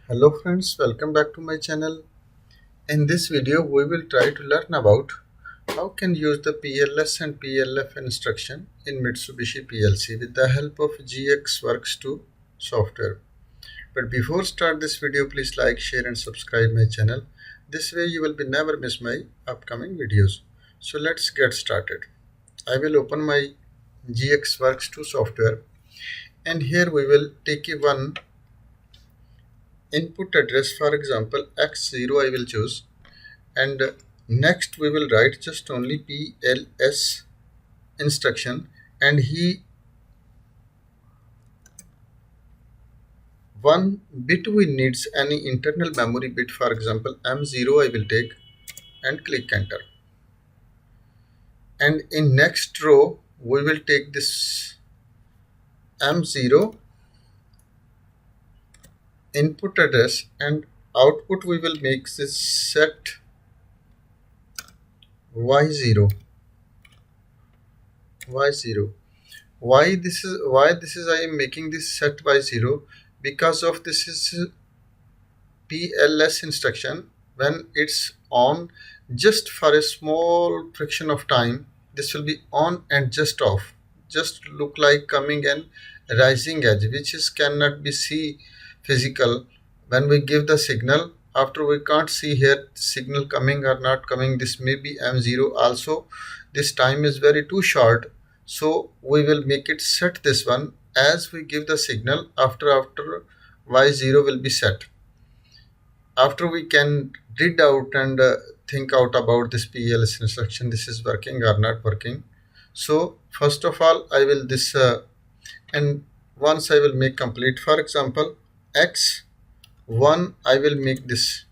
Hello friends, welcome back to my channel. In this video, we will try to learn about how can use the PLS and PLF instruction in Mitsubishi PLC with the help of GX Works2 software. But before start this video, please like, share and subscribe my channel. This way you will be never miss my upcoming videos. So let's get started. I will open my GX Works2 software and here we will take one input address, for example x0 I will choose, and next we will write just only PLS instruction, and he one bit we needs any internal memory bit, for example M0 I will take and click enter, and in next row we will take this M0 input address and output we will make this set y0. Why this is I am making this set y0, because of this is PLS instruction. When it's on, just for a small fraction of time this will be on and just off, just look like coming and rising edge, which is cannot be see physical. When we give the signal, after we can't see here signal coming or not coming, this may be M0 also. This time is very too short, so we will make it set this one as we give the signal. After y0 will be set. After we can read out and think out about this PLS instruction, this is working or not working. So first of all I will this and once I will make complete, for example x1 I will make this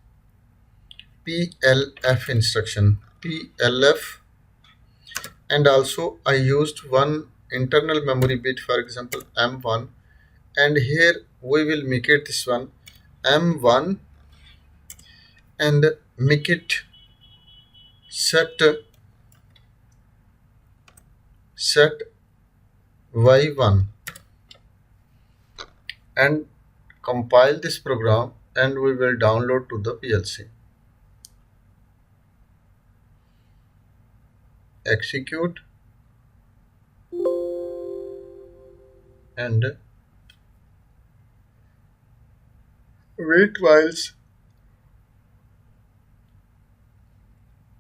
PLF instruction, PLF, and also I used one internal memory bit, for example M1, and here we will make it this one M1 and make it set y1 and compile this program, and we will download to the PLC. Execute and wait whilst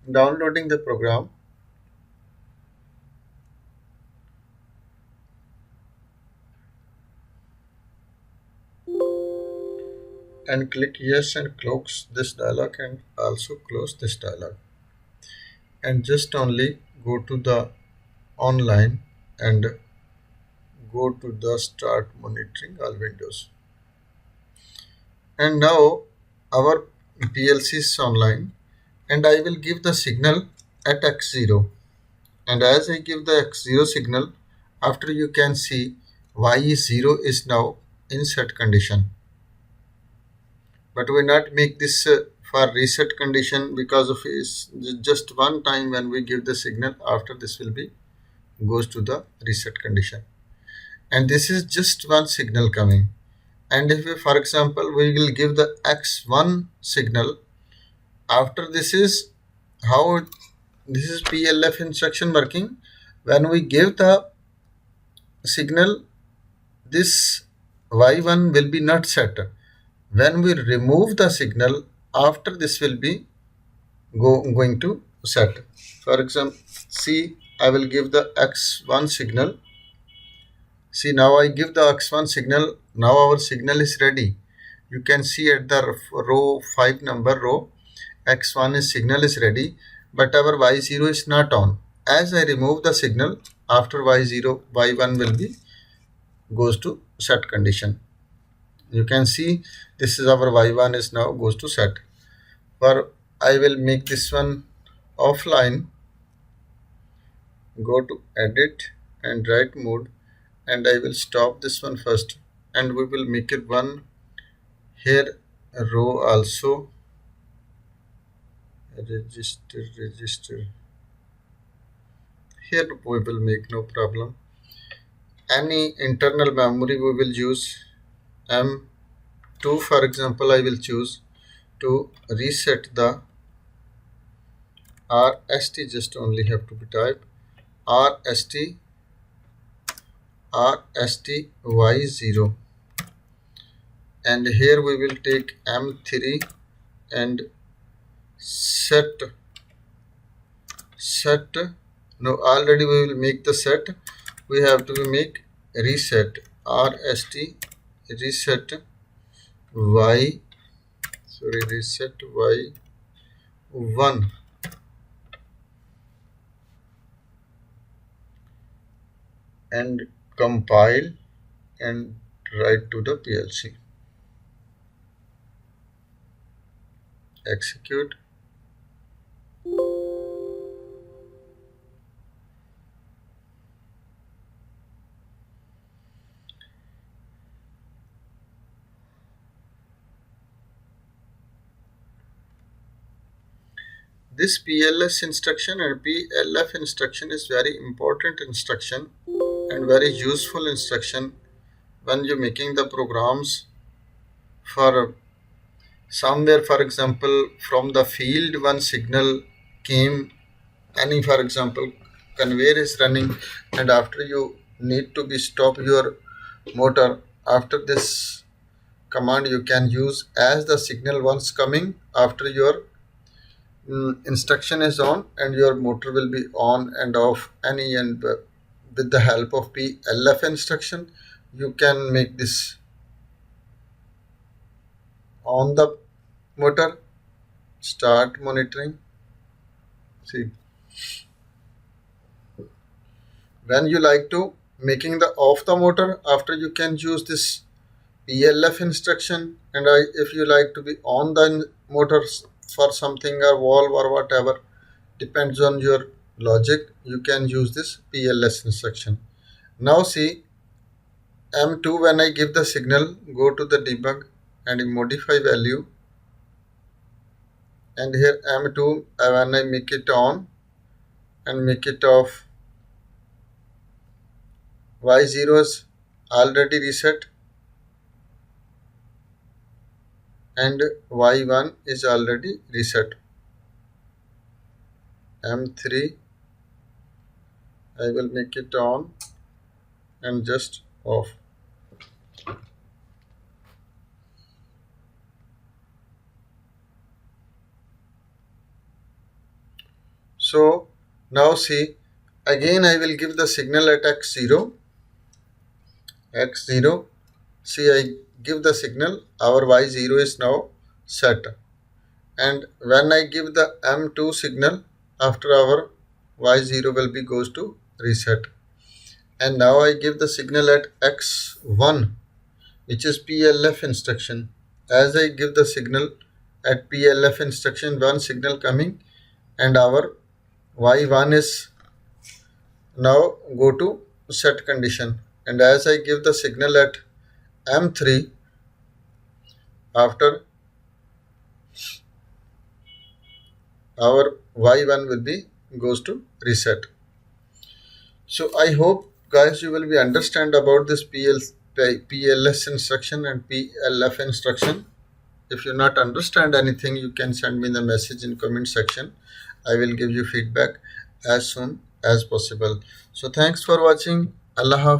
downloading the program. And click yes and close this dialog and also close this dialog, and just only go to the online and go to the start monitoring all windows. And now our PLC is online, and I will give the signal at x0, and as I give the x0 signal, after you can see y0 is now in set condition. But we not make this for reset condition, because of is just one time when we give the signal, after this will be goes to the reset condition, and this is just one signal coming. And if we, for example we will give the x1 signal, after this is how this is PLF instruction working. When we give the signal, this y1 will be not set. When we remove the signal, after this will be going to set. For example, see, I will give the x1 signal. See, now I give the x1 signal. Now our signal is ready. You can see at the row 5 number row, x1 is signal is ready, but our y0 is not on. As I remove the signal, after y0, y1 will be goes to set condition. You can see this is our y1 is now goes to set. For I will make this one offline, go to edit and write mode, and I will stop this one first, and we will make it one here row also register. Here we will make no problem. Any internal memory we will use M 2, for example, I will choose to reset the RST. Just only have to be type RST RSTY0, and here we will take M3 and set. No, already we will make the set. We have to make reset RST reset Y, sorry, reset Y1, and compile and write to the PLC. Execute. This PLS instruction and PLF instruction is very important instruction and very useful instruction when you're making the programs for somewhere. For example, from the field one signal came, any, for example, conveyor is running, and after you need to be stop your motor. After this command you can use as the signal once coming after your instruction is on, and your motor will be on and off any, and with the help of PLF instruction you can make this on the motor. Start monitoring. See, when you like to making the off the motor, after you can use this PLF instruction, and if you like to be on the motors for something or valve or whatever, depends on your logic, you can use this PLS instruction. Now see, M2, when I give the signal, go to the debug and modify value, and here M2, when I make it on and make it off, Y0 is already reset and Y1 is already reset. M3, I will make it on and just off. So now see, again I will give the signal at X0. See, I give the signal, our Y0 is now set, and when I give the M2 signal, after our Y0 will be goes to reset. And now I give the signal at X1, which is PLF instruction. As I give the signal at PLF instruction, one signal coming, and our Y1 is now go to set condition. And as I give the signal at M3, after our Y1 will be goes to reset. So I hope guys you will be understand about this PLS instruction and PLF instruction. If you not understand anything, you can send me the message in comment section. I will give you feedback as soon as possible. So thanks for watching. Allah Hafiz.